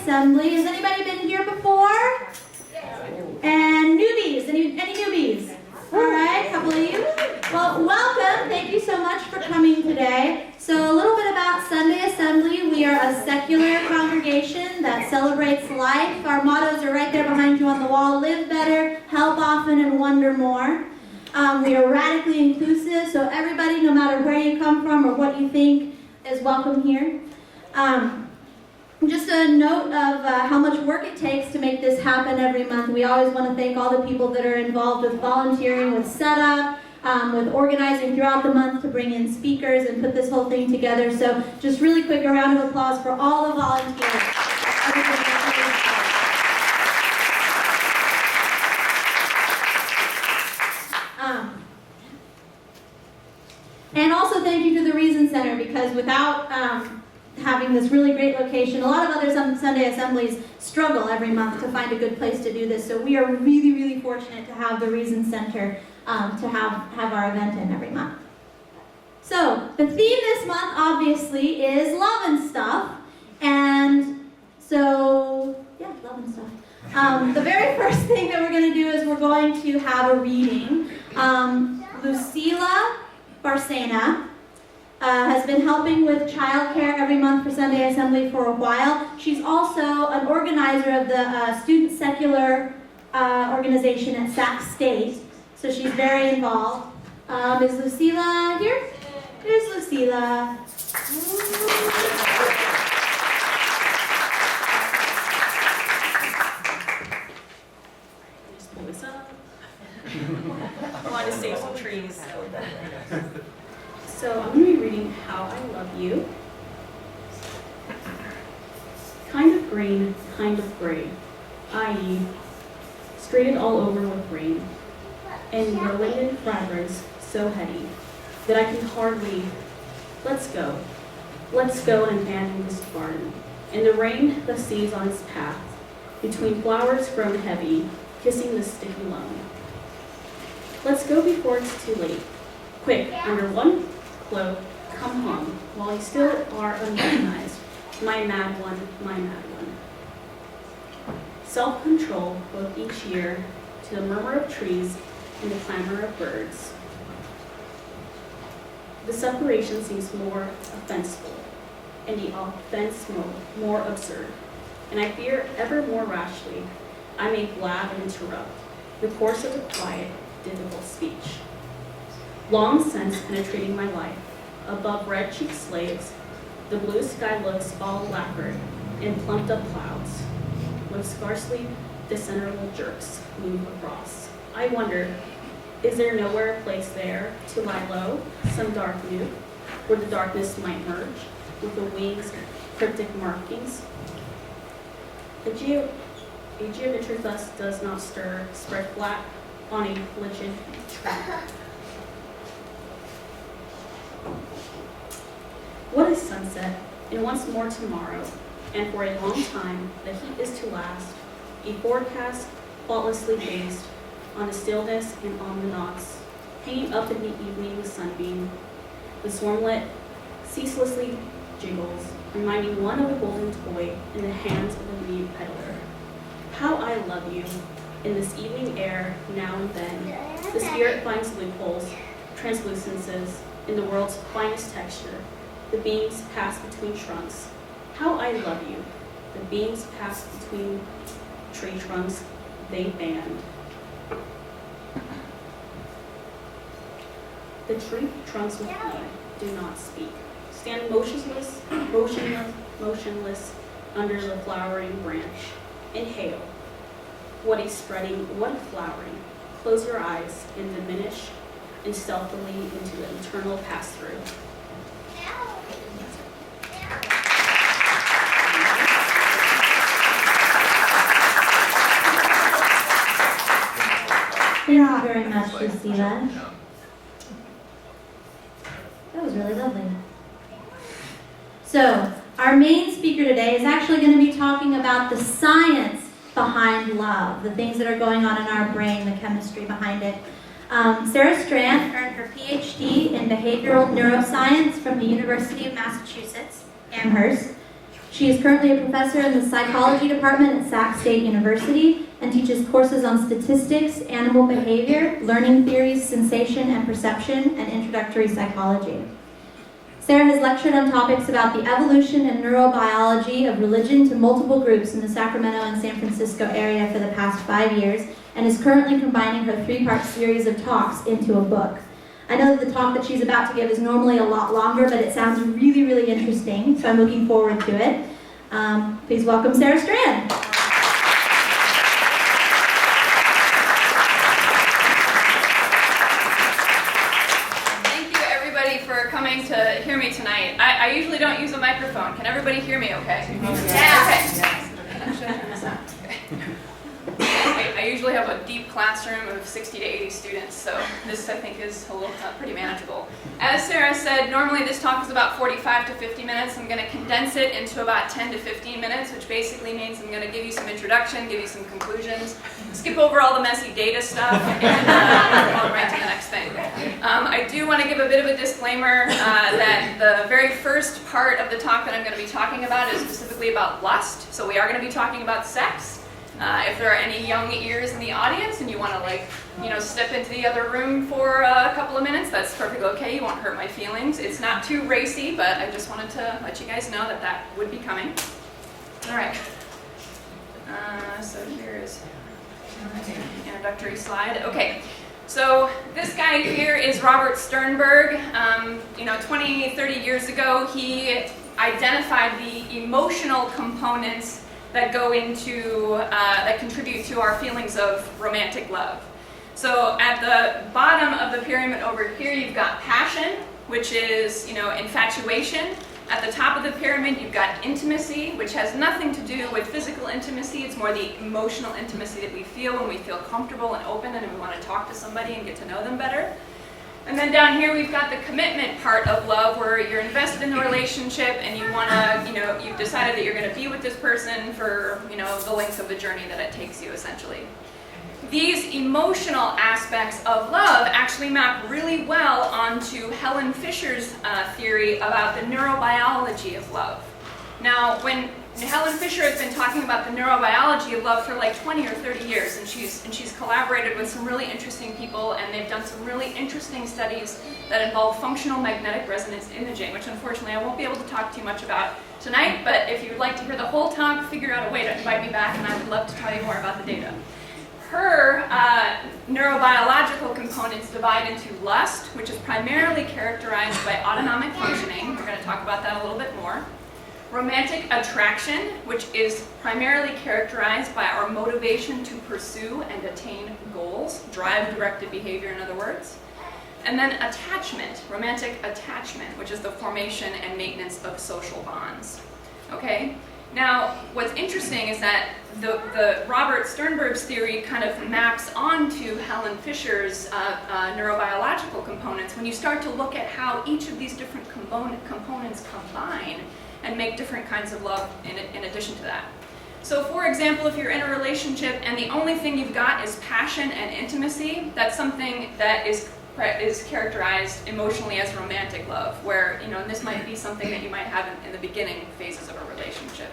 Assembly. Has anybody been here before? And newbies? Any newbies? All right, a couple of you. Well, welcome. Thank you so much for coming today. So a little bit about Sunday Assembly. We are a secular congregation that celebrates life. Our mottos are right there behind you on the wall. Live better, help often, and wonder more. We are radically inclusive, so everybody, no matter where you come from or what you think, is welcome here. Just a note of how much work it takes to make this happen every month. We always want to thank all the people that are involved with volunteering, with setup, with organizing throughout the month to bring in speakers and put this whole thing together. So just really quick, a round of applause for all the volunteers. And also thank you to the Reason Center, because without having this really great location, a lot of other Sunday assemblies struggle every month to find a good place to do this. So we are really, really fortunate to have the Reason Center to have our event in every month. So the theme this month obviously is love and stuff. And so, yeah, love and stuff. The very first thing that we're going to do is we're going to have a reading. Lucila Barcena has been helping with childcare every month for Sunday Assembly for a while. She's also an organizer of the Student Secular organization at Sac State, so she's very involved. Is Lucila here? Here's Lucila. Just pull this up. I want to save some trees. So I'm going to be reading How I Love You. Kind of green, kind of gray, i.e. sprayed all over with rain, and your linden fragrance so heady that I can hardly. Let's go and abandon this garden, and the rain that sees on its path, between flowers grown heavy, kissing the sticky loam. Let's go before it's too late. Quick, under one cloak, come home, while you still are unrecognized. My mad one, my mad one. Self-control, both each year, to the murmur of trees and the clamor of birds. The separation seems more offenseful, and the offense more absurd. And I fear ever more rashly I may blab and interrupt the course of the quiet, difficult speech. Long since penetrating my life, above red-cheeked slaves, the blue sky looks all lacquered and plumped up clouds, with scarcely discernible jerks move across. I wonder, is there nowhere a place there to lie low, some dark nook, where the darkness might merge with the wings' cryptic markings? A geometry thus does not stir, spread flat on a lichened tree. What is sunset, and once more tomorrow, and for a long time the heat is to last, a forecast faultlessly based on the stillness and on the knots, hanging up in the evening sunbeam. The swarmlet ceaselessly jiggles, reminding one of a golden toy in the hands of a mead peddler. How I love you. In this evening air, now and then, the spirit finds loopholes, translucences, in the world's finest texture. The beams pass between trunks. How I love you. The beams pass between tree trunks, they band. The tree trunks with me do not speak. Stand motionless under the flowering branch. Inhale. What a spreading, what a flowering. Close your eyes and diminish and stealthily into the eternal pass-through. Thank you very much, Lucila. That was really lovely. So, our main speaker today is actually going to be talking about the science behind love, the things that are going on in our brain, the chemistry behind it. Sarah Strand earned her PhD in behavioral neuroscience from the University of Massachusetts, Amherst. She is currently a professor in the psychology department at Sac State University and teaches courses on statistics, animal behavior, learning theories, sensation and perception, and introductory psychology. Sarah has lectured on topics about the evolution and neurobiology of religion to multiple groups in the Sacramento and San Francisco area for the past 5 years, and is currently combining her 3-part series of talks into a book. I know that the talk that she's about to give is normally a lot longer, but it sounds really, really interesting, so I'm looking forward to it. Please welcome Sarah Strand. Thank you, everybody, for coming to hear me tonight. I usually don't use a microphone. Can everybody hear me okay? Yeah. Okay. I usually have a deep classroom of 60 to 80 students, so this I think is a little pretty manageable. As Sarah said, normally this talk is about 45 to 50 minutes. I'm going to condense it into about 10 to 15 minutes, which basically means I'm going to give you some introduction, give you some conclusions, skip over all the messy data stuff, and go right to the next thing. I do want to give a bit of a disclaimer that the very first part of the talk that I'm going to be talking about is specifically about lust, so we are going to be talking about sex. If there are any young ears in the audience and you want to step into the other room for a couple of minutes, that's perfectly okay. You won't hurt my feelings. It's not too racy, but I just wanted to let you guys know that that would be coming. All right. So here's the introductory slide. Okay. So this guy here is Robert Sternberg. 20, 30 years ago, he identified the emotional components that go into, that contribute to our feelings of romantic love. So at the bottom of the pyramid over here, you've got passion, which is, infatuation. At the top of the pyramid, you've got intimacy, which has nothing to do with physical intimacy. It's more the emotional intimacy that we feel when we feel comfortable and open and we want to talk to somebody and get to know them better. And then down here we've got the commitment part of love, where you're invested in the relationship and you want to, you've decided that you're going to be with this person for, the length of the journey that it takes you, essentially. These emotional aspects of love actually map really well onto Helen Fisher's theory about the neurobiology of love. Now, when Helen Fisher has been talking about the neurobiology of love for like 20 or 30 years, and she's collaborated with some really interesting people, and they've done some really interesting studies that involve functional magnetic resonance imaging, which unfortunately I won't be able to talk too much about tonight, but if you would like to hear the whole talk, figure out a way to invite me back and I would love to tell you more about the data. Her neurobiological components divide into lust, which is primarily characterized by autonomic functioning. We're going to talk about that a little bit more. Romantic attraction, which is primarily characterized by our motivation to pursue and attain goals, drive-directed behavior, in other words. And then attachment, romantic attachment, which is the formation and maintenance of social bonds. Okay? Now, what's interesting is that the Robert Sternberg's theory kind of maps onto Helen Fisher's neurobiological components when you start to look at how each of these different components combine and make different kinds of love in addition to that. So for example, if you're in a relationship and the only thing you've got is passion and intimacy, that's something that is characterized emotionally as romantic love, where, and this might be something that you might have in the beginning phases of a relationship.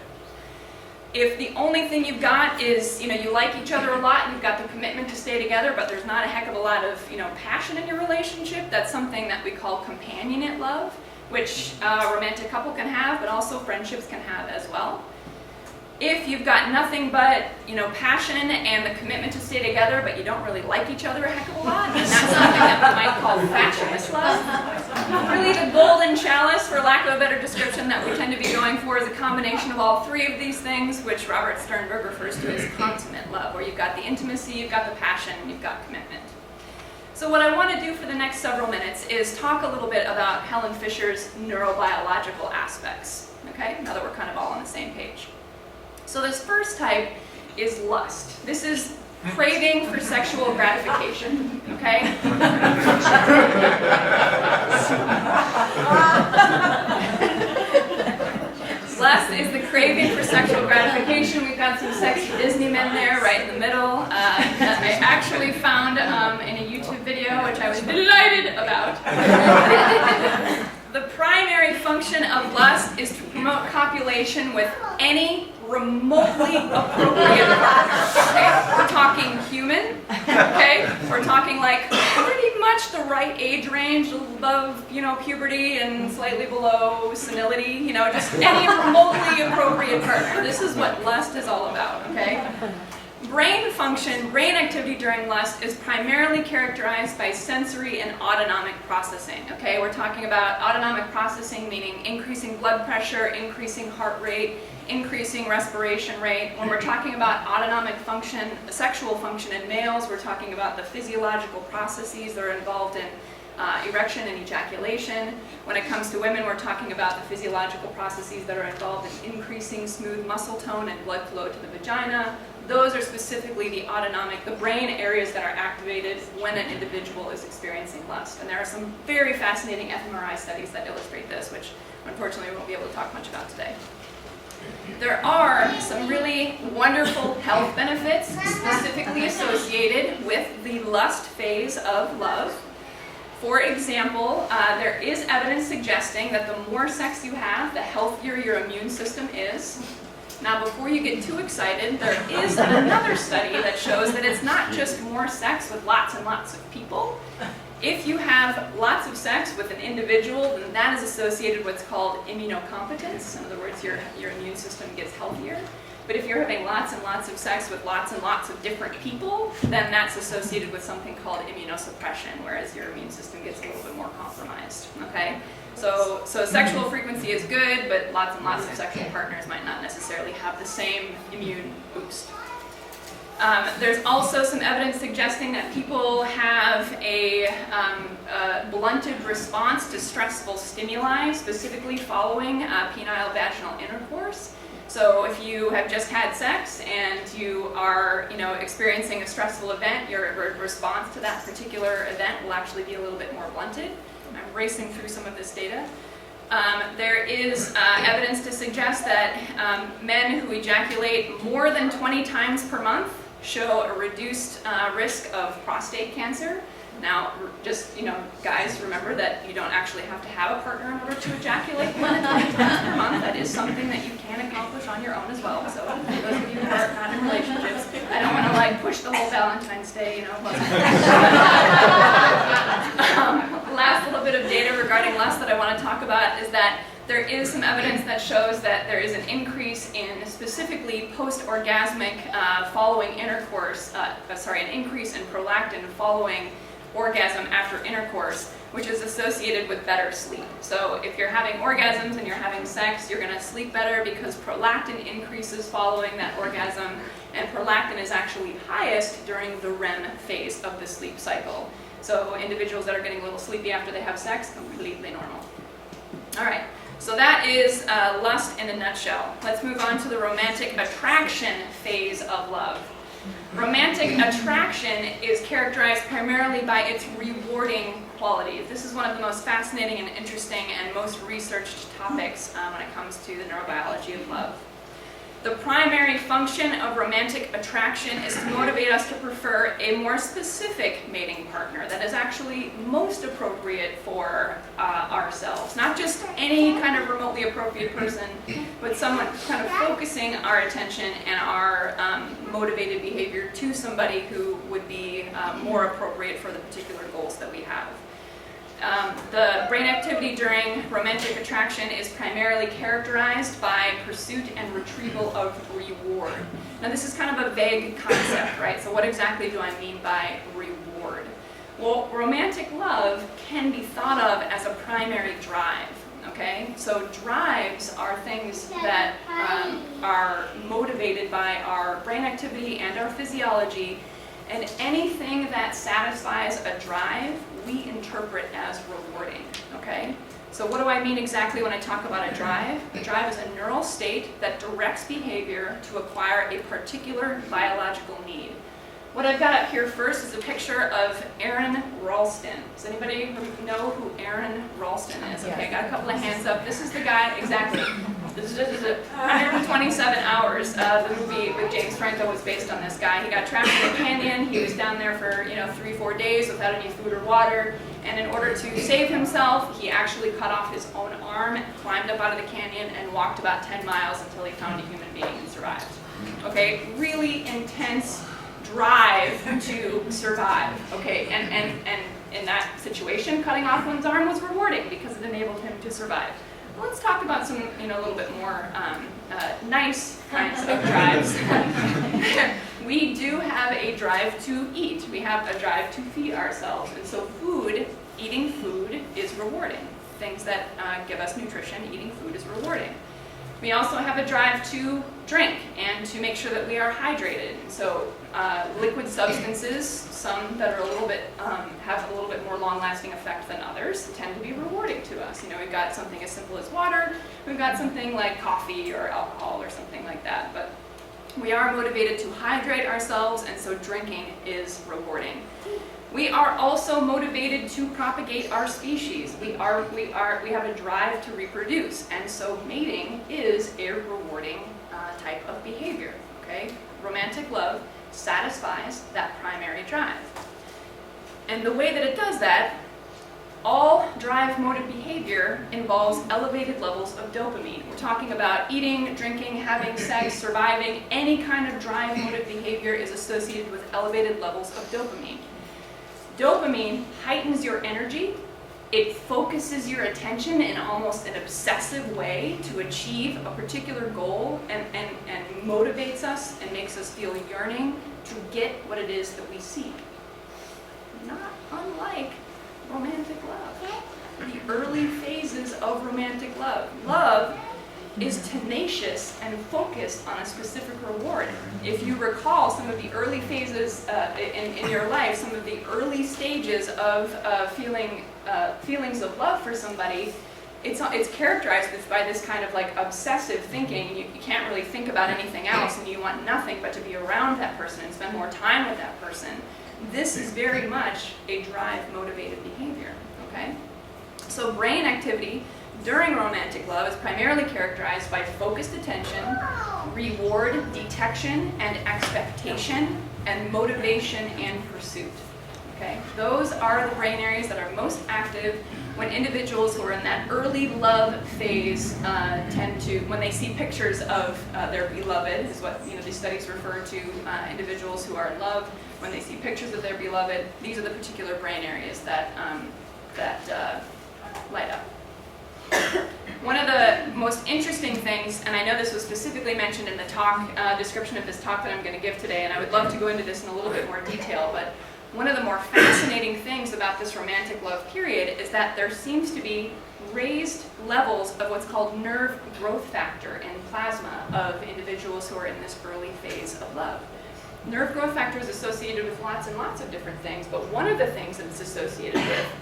If the only thing you've got is, you like each other a lot and you've got the commitment to stay together, but there's not a heck of a lot of, passion in your relationship, that's something that we call companionate love, which a romantic couple can have, but also friendships can have as well. If you've got nothing but, passion and the commitment to stay together, but you don't really like each other a heck of a lot, then that's something that we might call fatuous love. Really, the golden chalice, for lack of a better description, that we tend to be going for is a combination of all three of these things, which Robert Sternberg refers to as consummate love, where you've got the intimacy, you've got the passion, and you've got commitment. So what I want to do for the next several minutes is talk a little bit about Helen Fisher's neurobiological aspects, okay? Now that we're kind of all on the same page. So this first type is lust. This is craving for sexual gratification, okay? Lust is the craving for sexual gratification. We've got some sexy Disney men there right in the middle. I actually found in a YouTube video, which I was delighted about. The primary function of lust is to promote copulation with any remotely appropriate partner. Okay? We're talking human, okay? We're talking like pretty much the right age range, above, puberty and slightly below senility, just any remotely appropriate partner. This is what lust is all about, okay? Brain function, brain activity during lust is primarily characterized by sensory and autonomic processing, okay? We're talking about autonomic processing, meaning increasing blood pressure, increasing heart rate, increasing respiration rate. When we're talking about autonomic function, sexual function in males, we're talking about the physiological processes that are involved in erection and ejaculation. When it comes to women, we're talking about the physiological processes that are involved in increasing smooth muscle tone and blood flow to the vagina. Those are specifically the brain areas that are activated when an individual is experiencing lust. And there are some very fascinating fMRI studies that illustrate this, which unfortunately we won't be able to talk much about today. There are some really wonderful health benefits specifically associated with the lust phase of love. For example, there is evidence suggesting that the more sex you have, the healthier your immune system is. Now, before you get too excited, there is another study that shows that it's not just more sex with lots and lots of people. If you have lots of sex with an individual, then that is associated with what's called immunocompetence. In other words, your immune system gets healthier. But if you're having lots and lots of sex with lots and lots of different people, then that's associated with something called immunosuppression, whereas your immune system gets a little bit more compromised, okay? So sexual frequency is good, but lots and lots of sexual partners might not necessarily have the same immune boost. There's also some evidence suggesting that people have a blunted response to stressful stimuli, specifically following penile vaginal intercourse. So if you have just had sex and you are, experiencing a stressful event, your response to that particular event will actually be a little bit more blunted. I'm racing through some of this data. There is evidence to suggest that men who ejaculate more than 20 times per month show a reduced risk of prostate cancer. Now, just, guys, remember that you don't actually have to have a partner in order to ejaculate more than 20 times per month. That is something that you can accomplish on your own as well. So for those of you who are not in relationships, I don't want to push the whole Valentine's Day, Last little bit of data regarding lust that I want to talk about is that there is some evidence that shows that there is an increase in specifically post-orgasmic following intercourse, an increase in prolactin following orgasm after intercourse, which is associated with better sleep. So if you're having orgasms and you're having sex, you're going to sleep better because prolactin increases following that orgasm, and prolactin is actually highest during the REM phase of the sleep cycle. So individuals that are getting a little sleepy after they have sex, completely normal. All right, so that is lust in a nutshell. Let's move on to the romantic attraction phase of love. Romantic attraction is characterized primarily by its rewarding qualities. This is one of the most fascinating and interesting and most researched topics when it comes to the neurobiology of love. The primary function of romantic attraction is to motivate us to prefer a more specific mating partner that is actually most appropriate for ourselves. Not just any kind of remotely appropriate person, but someone kind of focusing our attention and our motivated behavior to somebody who would be more appropriate for the particular goals that we have. The brain activity during romantic attraction is primarily characterized by pursuit and retrieval of reward. Now this is kind of a vague concept, right? So what exactly do I mean by reward? Well, romantic love can be thought of as a primary drive, okay? So drives are things that are motivated by our brain activity and our physiology, and anything that satisfies a drive we interpret as rewarding, okay? So what do I mean exactly when I talk about a drive? A drive is a neural state that directs behavior to acquire a particular biological need. What I've got up here first is a picture of Aaron Ralston. Does anybody know who Aaron Ralston is? Okay, got a couple of hands up. This is the guy, exactly. This is 127 hours. The movie with James Franco was based on this guy. He got trapped in a canyon. He was down there for 3-4 days without any food or water. And in order to save himself, he actually cut off his own arm, climbed up out of the canyon, and walked about 10 miles until he found a human being and survived. Okay, really intense drive to survive. Okay, and in that situation, cutting off one's arm was rewarding because it enabled him to survive. Well, let's talk about some, a little bit more nice kinds of drives. We do have a drive to eat. We have a drive to feed ourselves. And so eating food is rewarding. Things that give us nutrition, eating food is rewarding. We also have a drive to drink and to make sure that we are hydrated. So liquid substances, some that are have a little bit more long-lasting effect than others, tend to be rewarding to us. We've got something as simple as water, we've got something like coffee or alcohol or something like that. But we are motivated to hydrate ourselves, and so drinking is rewarding. We are also motivated to propagate our species. We have a drive to reproduce, and so mating is a rewarding type of behavior. Okay, romantic love satisfies that primary drive, and the way that it does that, all drive-motive behavior involves elevated levels of dopamine. We're talking about eating, drinking, having sex, surviving. Any kind of drive-motive behavior is associated with elevated levels of dopamine. Dopamine heightens your energy. It focuses your attention in almost an obsessive way to achieve a particular goal and motivates us and makes us feel yearning to get what it is that we seek. Not unlike romantic love. The early phases of romantic love. Love is tenacious and focused on a specific reward. If you recall some of the early phases in your life, some of the early stages of feelings of love for somebody, it's characterized by this kind of like obsessive thinking. You can't really think about anything else, and you want nothing but to be around that person and spend more time with that person. This is very much a drive-motivated behavior, okay? So brain activity during romantic love is primarily characterized by focused attention, reward detection and expectation, and motivation and pursuit. Okay? Those are the brain areas that are most active when individuals who are in that early love phase tend to, when they see pictures of their beloved, is what these studies refer to individuals who are in love. When they see pictures of their beloved, these are the particular brain areas that light up. One of the most interesting things, and I know this was specifically mentioned in the talk description of this talk that I'm going to give today, and I would love to go into this in a little bit more detail, but one of the more fascinating things about this romantic love period is that there seems to be raised levels of what's called nerve growth factor in plasma of individuals who are in this early phase of love. Nerve growth factor is associated with lots and lots of different things, but one of the things that it's associated with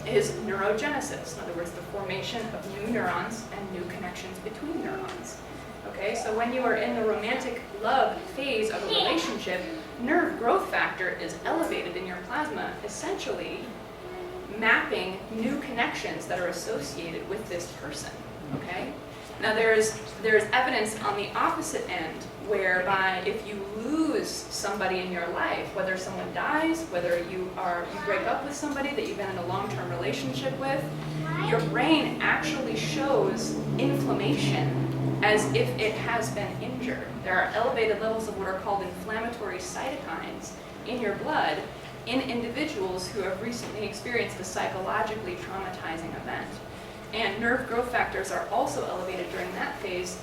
is neurogenesis. In other words, the formation of new neurons and new connections between neurons. Okay, so when you are in the romantic love phase of a relationship, nerve growth factor is elevated in your plasma, essentially mapping new connections that are associated with this person. Okay? Now there's evidence on the opposite end, whereby if you lose somebody in your life, whether someone dies, whether you break up with somebody that you've been in a long-term relationship with, your brain actually shows inflammation as if it has been injured. There are elevated levels of what are called inflammatory cytokines in your blood in individuals who have recently experienced a psychologically traumatizing event. And nerve growth factors are also elevated during that phase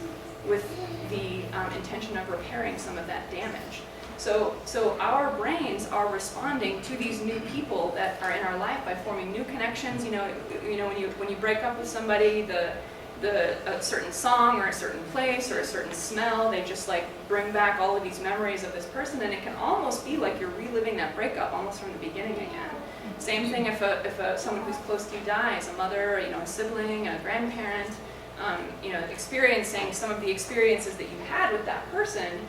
with the intention of repairing some of that damage. So our brains are responding to these new people that are in our life by forming new connections. When you break up with somebody, a certain song or a certain place or a certain smell, they just like bring back all of these memories of this person, and it can almost be like you're reliving that breakup almost from the beginning again. Same thing if someone who's close to you dies, a mother, a sibling, a grandparent, experiencing some of the experiences that you had with that person,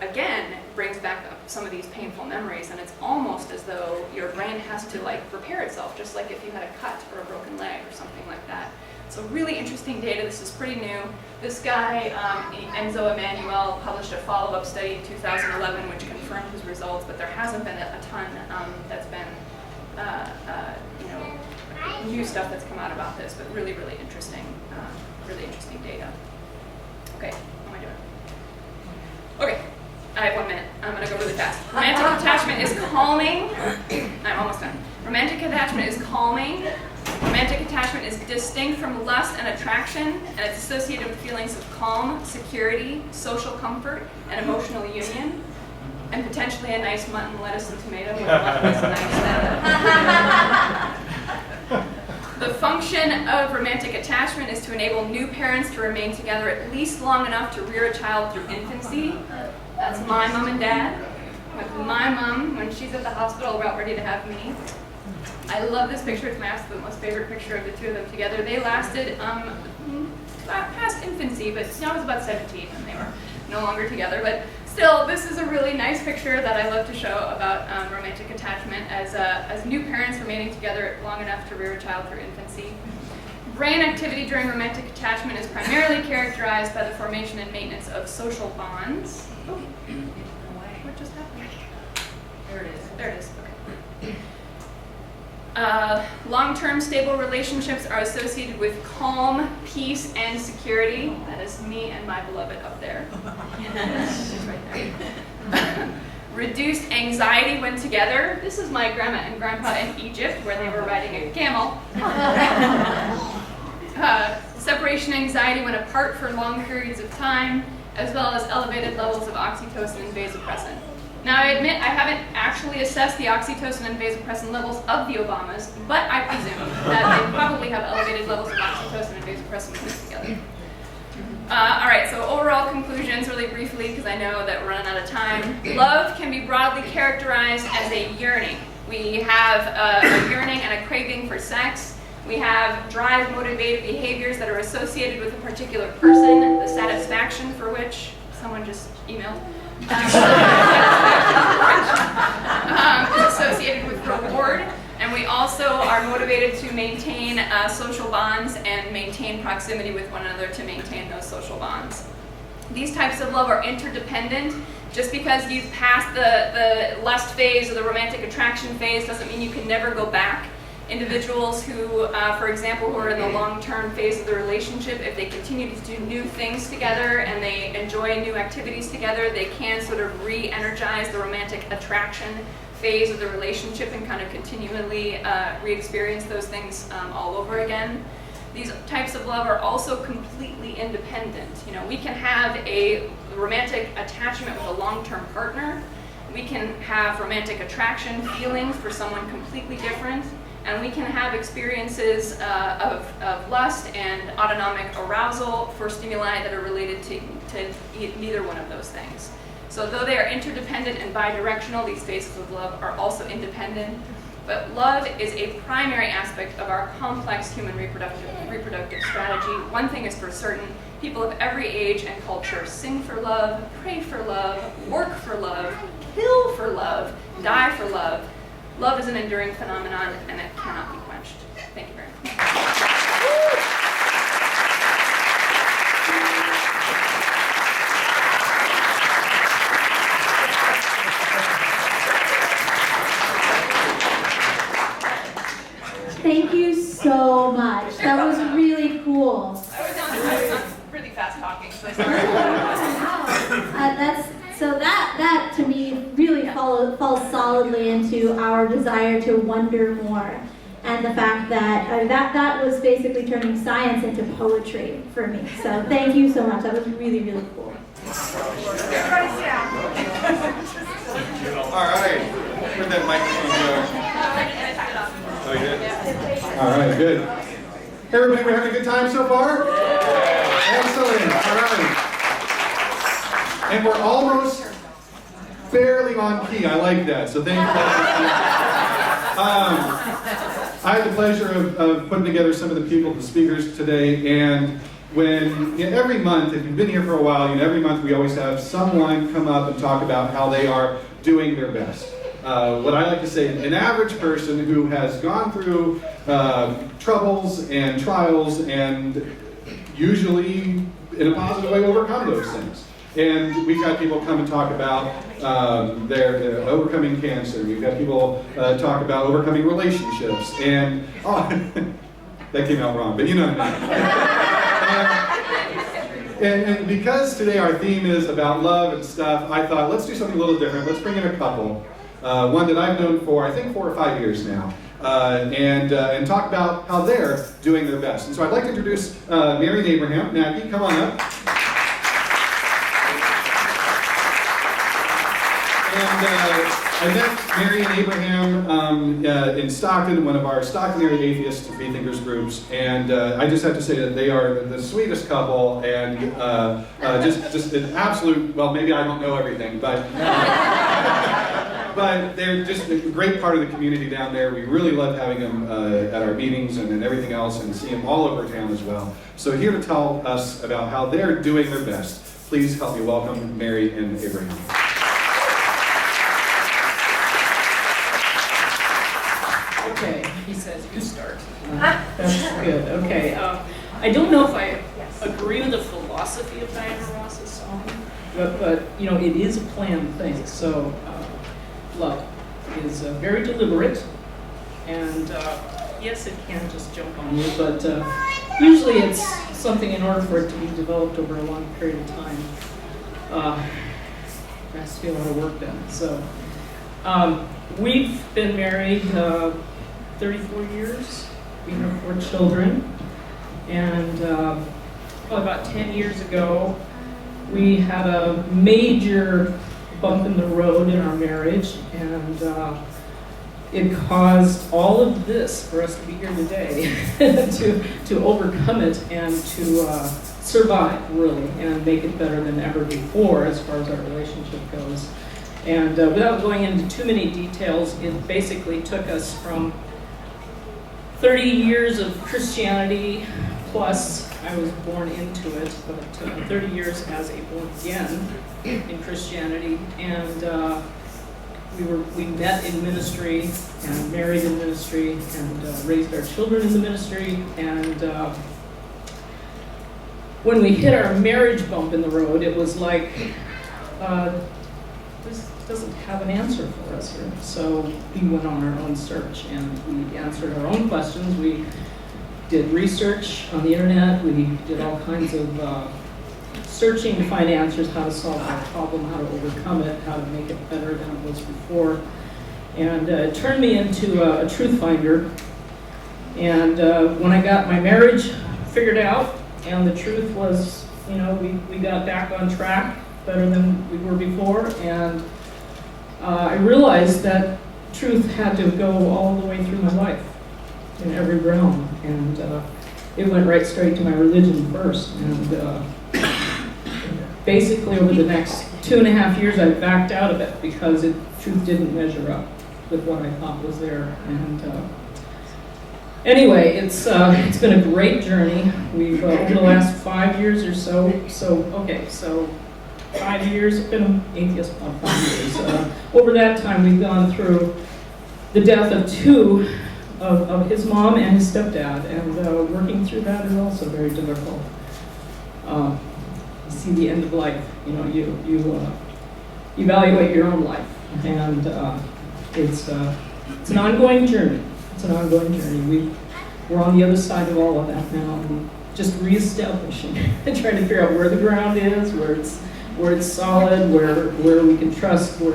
again, brings back up some of these painful memories, and it's almost as though your brain has to repair itself, just like if you had a cut or a broken leg or something like that. So really interesting data. This is pretty new. This guy, Enzo Emanuel, published a follow-up study in 2011 which confirmed his results, but there hasn't been a ton that's been, new stuff that's come out about this, but really, really interesting data. Okay, what am I doing? Okay, I have 1 minute. I'm going to go really fast. Romantic attachment is calming. I'm almost done. Romantic attachment is calming. Romantic attachment is distinct from lust and attraction, and it's associated with feelings of calm, security, social comfort, and emotional union, and potentially a nice mutton, lettuce, and tomato. With The function of romantic attachment is to enable new parents to remain together at least long enough to rear a child through infancy. That's my mom and dad. With my mom, when she's at the hospital about ready to have me. I love this picture. It's my absolute most favorite picture of the two of them together. They lasted past infancy, but I was about 17 and they were no longer together. But still, this is a really nice picture that I love to show about romantic attachment as new parents remaining together long enough to rear a child through infancy. Brain activity during romantic attachment is primarily characterized by the formation and maintenance of social bonds. Oh, what just happened? There it is. There it is. Okay. Long-term stable relationships are associated with calm, peace, and security. That is me and my beloved up there. She's right there. Reduced anxiety when together. This is my grandma and grandpa in Egypt where they were riding a camel. Separation anxiety when apart for long periods of time, as well as elevated levels of oxytocin and vasopressin. Now, I admit I haven't actually assessed the oxytocin and vasopressin levels of the Obamas, but I presume that they probably have elevated levels of oxytocin and vasopressin mixed together. All right, so overall conclusions really briefly, because I know that we're running out of time. Love can be broadly characterized as a yearning. We have a yearning and a craving for sex. We have drive-motivated behaviors that are associated with a particular person, the satisfaction for which someone just emailed. Is associated with reward, and we also are motivated to maintain social bonds and maintain proximity with one another to maintain those social bonds. These types of love are interdependent. Just because you've passed the lust phase or the romantic attraction phase doesn't mean you can never go back. Individuals who, for example, who are in the long-term phase of the relationship, if they continue to do new things together and they enjoy new activities together, they can sort of re-energize the romantic attraction phase of the relationship and kind of continually re-experience those things all over again. These types of love are also completely independent. You know, we can have a romantic attachment with a long-term partner. We can have romantic attraction feelings for someone completely different. And we can have experiences of lust and autonomic arousal for stimuli that are related to neither one of those things. So though they are interdependent and bidirectional, these phases of love are also independent. But love is a primary aspect of our complex human reproductive strategy. One thing is for certain, people of every age and culture sing for love, pray for love, work for love, kill for love, die for love. Love is an enduring phenomenon, and it cannot be quenched. Thank you very much. Thank you so much. That was really cool. I was on really fast talking, so sorry. That to me really falls solidly into our desire to wonder more, and the fact that that was basically turning science into poetry for me. So thank you so much. That was really, really cool. Everybody sit down. All right. Where'd that microphone go? Oh, you did? All right, good. Everybody, we're having a good time so far? Excellent. All right. And we're almost barely on key. I like that. So thank you. I had the pleasure of putting together some of the people, the speakers today, and every month, if you've been here for a while, every month we always have someone come up and talk about how they are doing their best. what I like to say, an average person who has gone through troubles and trials and usually in a positive way overcome those things. And we've got people come and talk about their overcoming cancer. We've got people talk about overcoming relationships. And, oh, that came out wrong, but you know what I mean. And because today our theme is about love and stuff, I thought, let's do something a little different. Let's bring in a couple. One that I've known for, I think, 4 or 5 years now. And talk about how they're doing their best. And so I'd like to introduce Mary and Abraham. Maggie, come on up. And I met Mary and Abraham in Stockton, one of our Stockton area atheist freethinkers groups, and I just have to say that they are the sweetest couple, and just an absolute, well, maybe I don't know everything, but but they're just a great part of the community down there. We really love having them at our meetings and everything else, and see them all over town as well. So here to tell us about how they're doing their best, please help me welcome Mary and Abraham. Okay, he says you start. That's good. Okay, I don't know if I agree with the philosophy of Diana Ross's song, but you know, it is a planned thing. So love is very deliberate, and yes, it can just jump on you, but usually it's something in order for it to be developed over a long period of time. Has to be a lot of work done. So we've been married 34 years. We have 4 children, and about 10 years ago, we had a major bump in the road in our marriage, and it caused all of this for us to be here today, to overcome it and to survive, really, and make it better than ever before as far as our relationship goes. And without going into too many details, it basically took us from 30 years of Christianity, plus I was born into it, but 30 years as a born again in Christianity, and we met in ministry and married in ministry and raised our children in the ministry, and when we hit our marriage bump in the road, it was like, this doesn't have an answer for us here. So we went on our own search, and we answered our own questions. We did research on the internet. We did all kinds of searching to find answers, how to solve our problem, how to overcome it, how to make it better than it was before. And it turned me into a truth finder. And when I got my marriage figured out, and the truth was, you know, we got back on track better than we were before, and I realized that truth had to go all the way through my life, in every realm, and it went right straight to my religion first, and basically over the next 2.5 years I backed out of it because truth didn't measure up with what I thought was there, and anyway, it's been a great journey. We've over the last 5 years or so 5 years, I've been an atheist about 5 years. Over that time, we've gone through the death of 2 of his mom and his stepdad, and working through that is also very difficult. You see the end of life, you know, you evaluate your own life, and it's an ongoing journey. It's an ongoing journey. We're on the other side of all of that now, and just reestablishing and trying to figure out where the ground is, where it's solid, where we can trust, but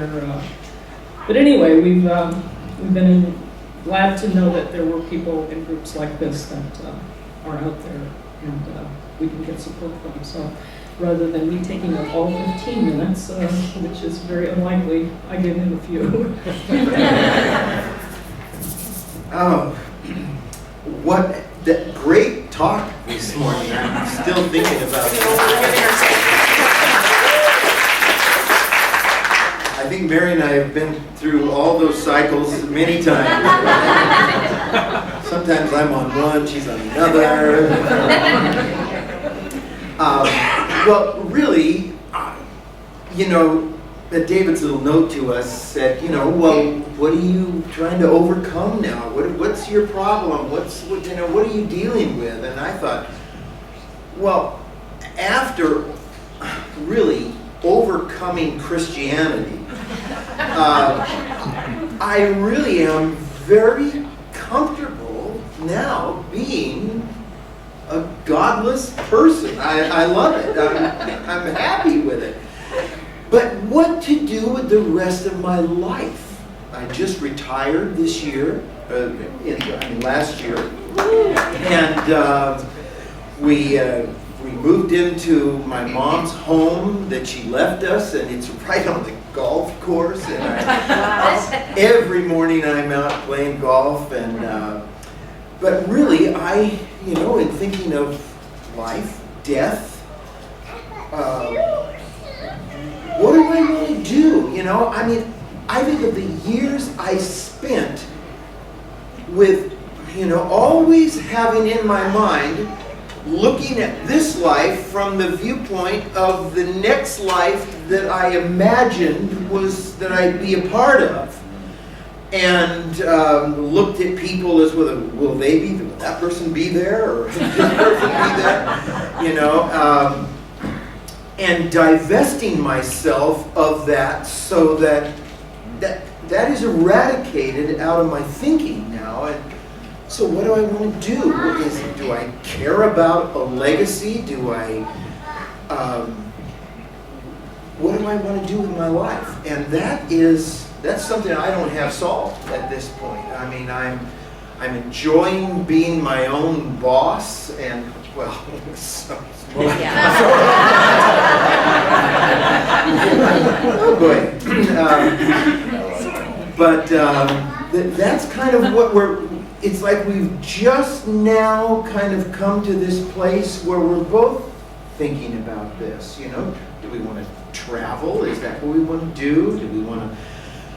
anyway, we've been glad to know that there were people in groups like this that are out there, and we can get support from. So rather than me taking up all 15 minutes, which is very unlikely, I give him a few. Oh, what that great talk this morning. I'm still thinking about it. I think Mary and I have been through all those cycles many times. Sometimes I'm on one, she's on another. Well, really, you know, David's little note to us said, you know, well, what are you trying to overcome now? What's your problem? What are you dealing with? And I thought, well, after really overcoming Christianity, I really am very comfortable now being a godless person. I love it. I'm happy with it. But what to do with the rest of my life? I just retired this year, last year, and we moved into my mom's home that she left us, and it's right on the golf course. And every morning I'm out playing golf, and but really, in thinking of life, death, what do I want to do? I think of the years I spent with, always having in my mind, looking at this life from the viewpoint of the next life that I imagined was that I'd be a part of. And looked at people as whether, will that person be there, or this person be there? And divesting myself of that so that is eradicated out of my thinking now. And so what do I want to do? Do I care about a legacy? What do I want to do with my life? And that's something I don't have solved at this point. I mean, I'm enjoying being my own boss, and well, oh boy. But that's kind of what it's like we've just now kind of come to this place where we're both thinking about this, Do we want to travel? Is that what we want to do? Do we want to...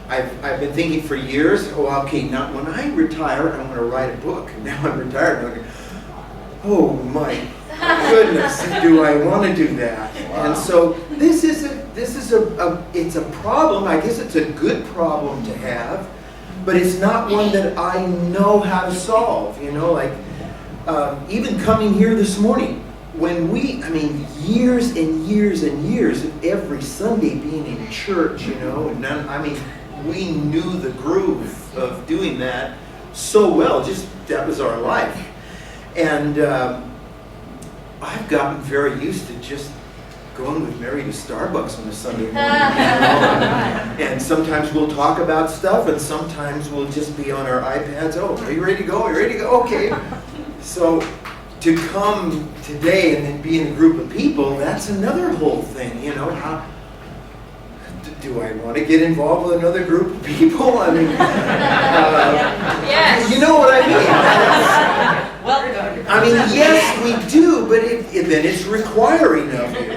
I've been thinking for years, now when I retire, I'm going to write a book. Now I'm retired, I'm going, oh my goodness, do I want to do that? Wow. And so this is a problem. I guess it's a good problem to have, but it's not one that I know how to solve. Even coming here this morning, when years and years and years of every Sunday being in church, we knew the groove of doing that so well. Just that was our life. And I've gotten very used to just going with Mary to Starbucks on a Sunday morning. And sometimes we'll talk about stuff, and sometimes we'll just be on our iPads. Oh, are you ready to go? Are you ready to go? Okay. So to come today and then be in a group of people, that's another whole thing. How do I want to get involved with another group of people? Yes. You know what I mean? Yes, we do, but then it's requiring of you.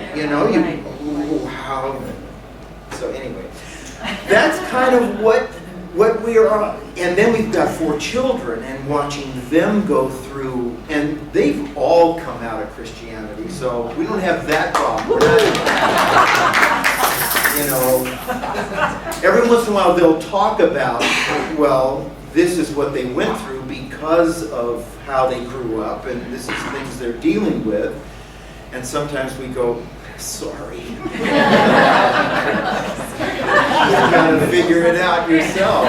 How? So anyway, that's kind of what we are. And then we've got 4 children, and watching them go through, and they've all come out of Christianity, so we don't have that problem. Every once in a while they'll talk about, well, this is what they went through because of how they grew up, and this is things they're dealing with. And sometimes we go, sorry. You gotta figure it out yourself.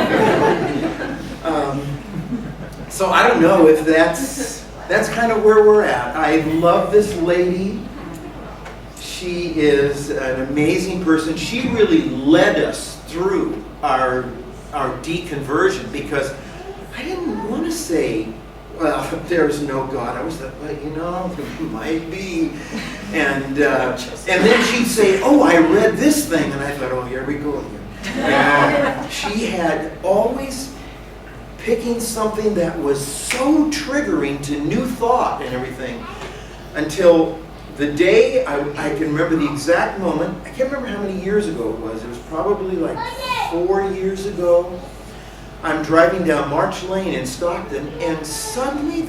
So I don't know if that's kind of where we're at. I love this lady. She is an amazing person. She really led us through our deconversion, because I didn't want to say, well, there's no God. I was like, well, there might be. And then she'd say, oh, I read this thing. And I thought, oh, here we go again. She had always picking something that was so triggering to new thought and everything, until the day, I can remember the exact moment. I can't remember how many years ago it was. It was probably like 4 years ago. I'm driving down March Lane in Stockton, and suddenly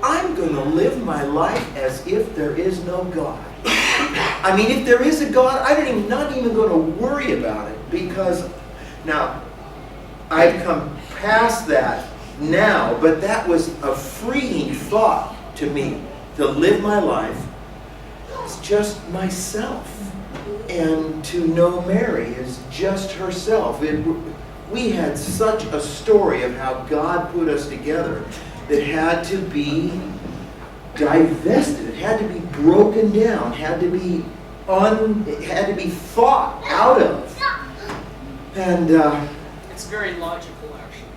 I'm going to live my life as if there is no God. If there is a God, I'm not even going to worry about it, because now, I've come past that now, but that was a freeing thought to me, to live my life as just myself, and to know Mary as just herself. We had such a story of how God put us together that had to be divested, it had to be broken down, had to be thought out of. And It's very logical, actually.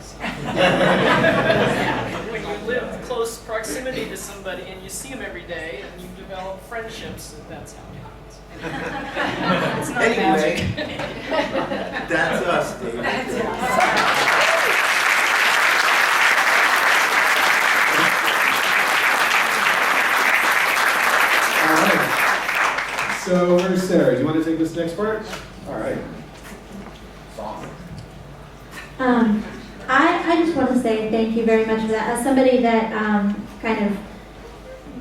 When you live close proximity to somebody and you see them every day and you develop friendships, that's how it happens. It's not anyway, magic. that's us, David. So where's Sarah? Do you want to take this next part? All right. I just want to say thank you very much for that. As somebody that kind of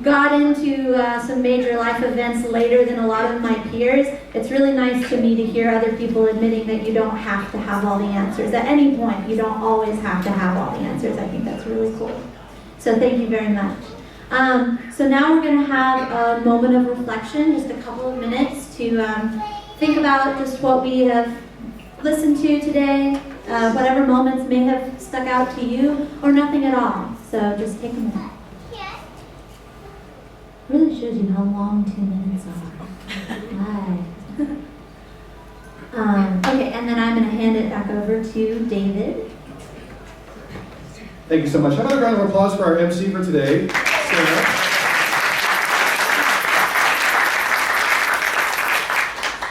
got into some major life events later than a lot of my peers, it's really nice to me to hear other people admitting that you don't have to have all the answers. At any point, you don't always have to have all the answers. I think that's really cool. So thank you very much. So now we're going to have a moment of reflection, just a couple of minutes to think about just what we have listened to today, whatever moments may have stuck out to you, or nothing at all. So just take a minute. Really shows you how long 2 minutes are. Okay, and then I'm going to hand it back over to David. Thank you so much. How about a round of applause for our MC for today, Sarah?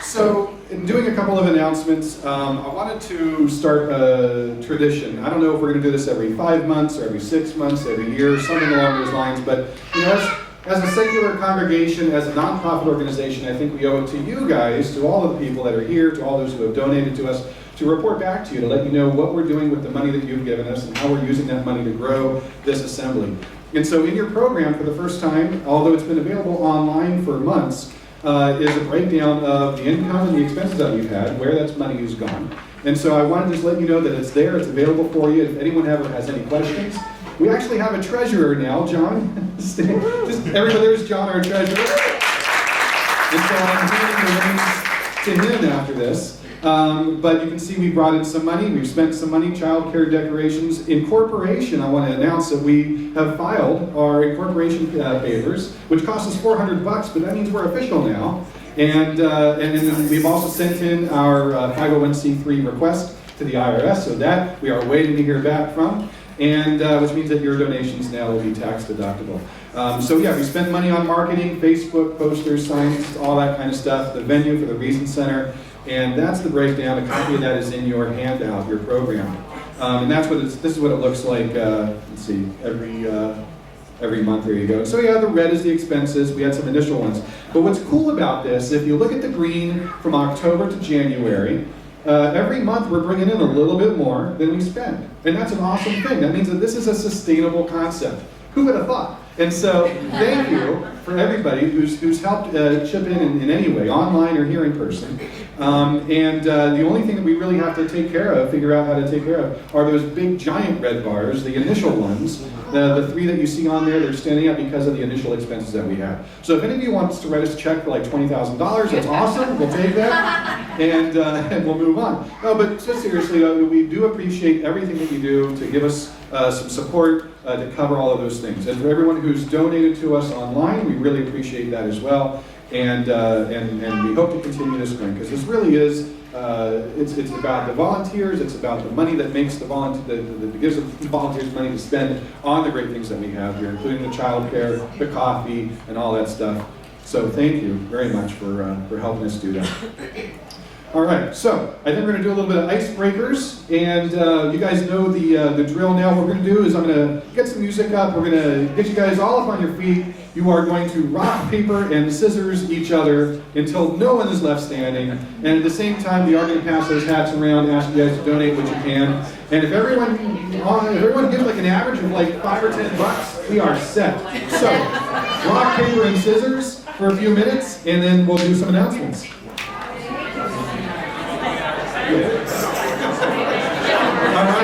So, in doing a couple of announcements, I wanted to start a tradition. I don't know if we're going to do this every 5 months, or every 6 months, every year, something along those lines, but you know, as a secular congregation, as a nonprofit organization, I think we owe it to you guys, to all of the people that are here, to all those who have donated to us, to report back to you, to let you know what we're doing with the money that you've given us and how we're using that money to grow this assembly. And so in your program, for the first time, although it's been available online for months, is a breakdown of the income and the expenses that we've had, where that money is gone. And so I wanted to just let you know that it's there, it's available for you. If anyone ever has any questions, we actually have a treasurer now, John. Just everybody, there's John, our treasurer. And so I'm handing the reins to him after this. But you can see we brought in some money, we've spent some money, child care decorations. Incorporation, I want to announce that we have filed our incorporation papers, which cost us $400, but that means we're official now. And then we've also sent in our 501c3 request to the IRS, so that we are waiting to hear back from, and which means that your donations now will be tax deductible. So yeah, we spent money on marketing, Facebook, posters, signs, all that kind of stuff, the venue for the Reason Center. And that's the breakdown. A copy of that is in your handout, your program. And that's what this is what it looks like, let's see, every month. There you go. So yeah, the red is the expenses. We had some initial ones. But what's cool about this, if you look at the green from October to January, every month we're bringing in a little bit more than we spend. And that's an awesome thing. That means that this is a sustainable concept. Who would have thought? And so thank you for everybody who's helped chip in any way, online or here in person. The only thing that we really have to figure out how to take care of, are those big giant red bars, the initial ones. The three that you see on there, they're standing up because of the initial expenses that we had. So if any of you wants to write us a check for like $20,000, that's awesome, we'll take that, and we'll move on. No, but just seriously, we do appreciate everything that you do to give us some support to cover all of those things. And for everyone who's donated to us online, we really appreciate that as well. And we hope to continue this going, because this really is, it's about the volunteers, it's about the money that makes that gives the volunteers money to spend on the great things that we have here, including the child care, the coffee, and all that stuff. So thank you very much for helping us do that. All right, so I think we're going to do a little bit of icebreakers, and you guys know the drill now. What we're going to do is I'm going to get some music up. We're going to get you guys all up on your feet. You are going to rock, paper, and scissors each other until no one is left standing. And at the same time, we are going to pass those hats around, ask you guys to donate what you can. And if everyone gives like an average of like $5 or $10, we are set. So, rock, paper, and scissors for a few minutes, and then we'll do some announcements. All right.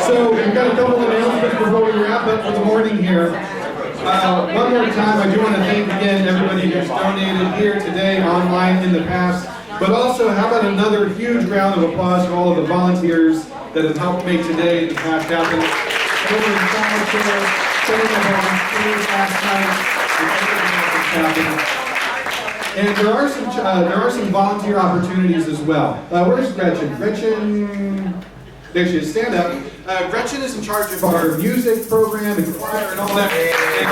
So we've got a couple of announcements before we wrap up for the morning here. One more time, I do want to thank again everybody who's donated here today, online, in the past. But also, how about another huge round of applause for all of the volunteers that have helped make today and the past happen. Over in Sacramento, setting up volunteers last night. And there are some volunteer opportunities as well. Where's Gretchen? Gretchen, there she is. Stand up. Gretchen is in charge of our music program and choir and all that. And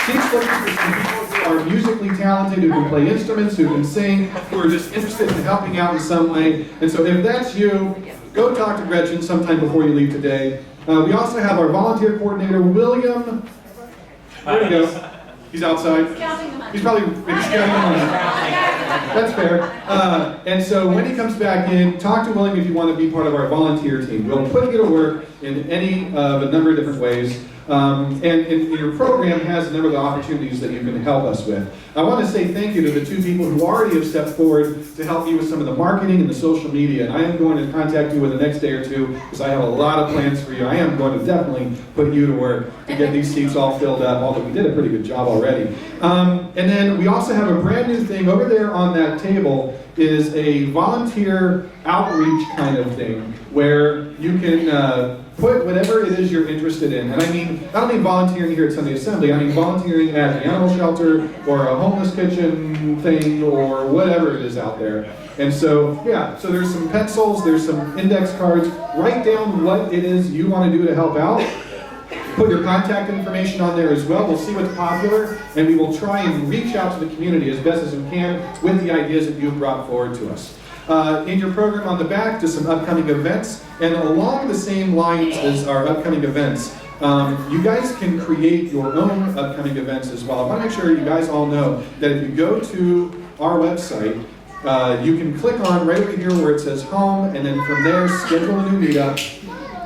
she's looking for some people who are musically talented, who can play instruments, who can sing, who are just interested in helping out in some way. And so if that's you, go talk to Gretchen sometime before you leave today. We also have our volunteer coordinator, William. Where'd he go? He's outside. He's probably scouting the money. That's fair. And so when he comes back in, talk to William if you want to be part of our volunteer team. We'll put you to work in any of a number of different ways. And your program has a number of opportunities that you can help us with. I want to say thank you to the two people who already have stepped forward to help me with some of the marketing and the social media. And I am going to contact you within the next day or two because I have a lot of plans for you. I am going to definitely put you to work to get these seats all filled up, although we did a pretty good job already. And then we also have a brand new thing over there on that table is a volunteer outreach kind of thing where you can put whatever it is you're interested in. And I mean, I don't mean volunteering here at Sunday Assembly, I mean volunteering at the animal shelter or a homeless kitchen thing or whatever it is out there. And so, yeah, so there's some pencils, there's some index cards. Write down what it is you want to do to help out. Put your contact information on there as well. We'll see what's popular, and we will try and reach out to the community as best as we can with the ideas that you've brought forward to us. In your program on the back, just some upcoming events, and along the same lines as our upcoming events, you guys can create your own upcoming events as well. I want to make sure you guys all know that if you go to our website, you can click on right over here where it says home, and then from there, schedule a new meetup.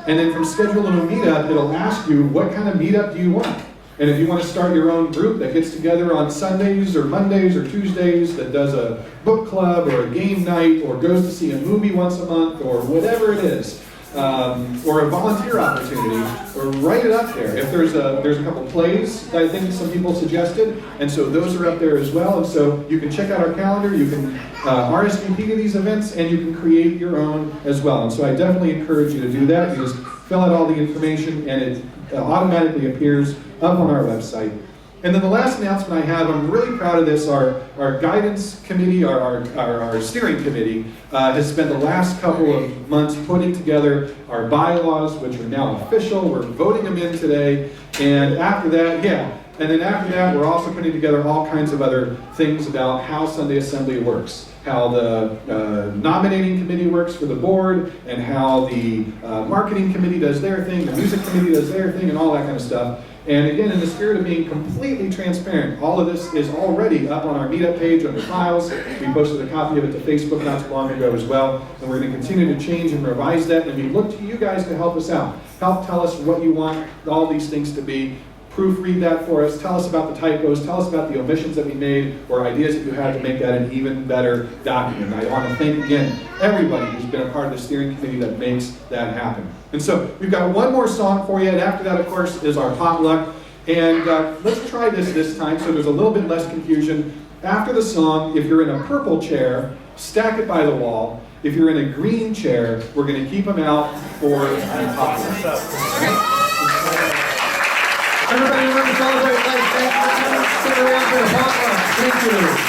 And then from schedule a new meetup, it'll ask you what kind of meetup do you want. And if you want to start your own group that gets together on Sundays or Mondays or Tuesdays that does a book club or a game night or goes to see a movie once a month or whatever it is, or a volunteer opportunity, or write it up there. If there's a couple plays that I think some people suggested, and so those are up there as well. And so you can check out our calendar, you can RSVP to these events, and you can create your own as well. And so I definitely encourage you to do that. You just fill out all the information, and it automatically appears up on our website. And then the last announcement I have, I'm really proud of this, our guidance committee, our steering committee, has spent the last couple of months putting together our bylaws, which are now official. We're voting them in today. And after that, we're also putting together all kinds of other things about how Sunday Assembly works, how the nominating committee works for the board, and how the marketing committee does their thing, the music committee does their thing, and all that kind of stuff. And again, in the spirit of being completely transparent, all of this is already up on our meetup page under files. We posted a copy of it to Facebook not too long ago as well. And we're going to continue to change and revise that. And we look to you guys to help us out. Help tell us what you want all these things to be. Proofread that for us. Tell us about the typos. Tell us about the omissions that we made or ideas that you had to make that an even better document. I want to thank again everybody who's been a part of the steering committee that makes that happen. And so we've got one more song for you, and after that, of course, is our potluck. And let's try this time so there's a little bit less confusion. After the song, if you're in a purple chair, stack it by the wall. If you're in a green chair, we're going to keep them out for the potluck. Everybody remember to celebrate life. Thank you for coming. Sit around for the potluck. Thank you.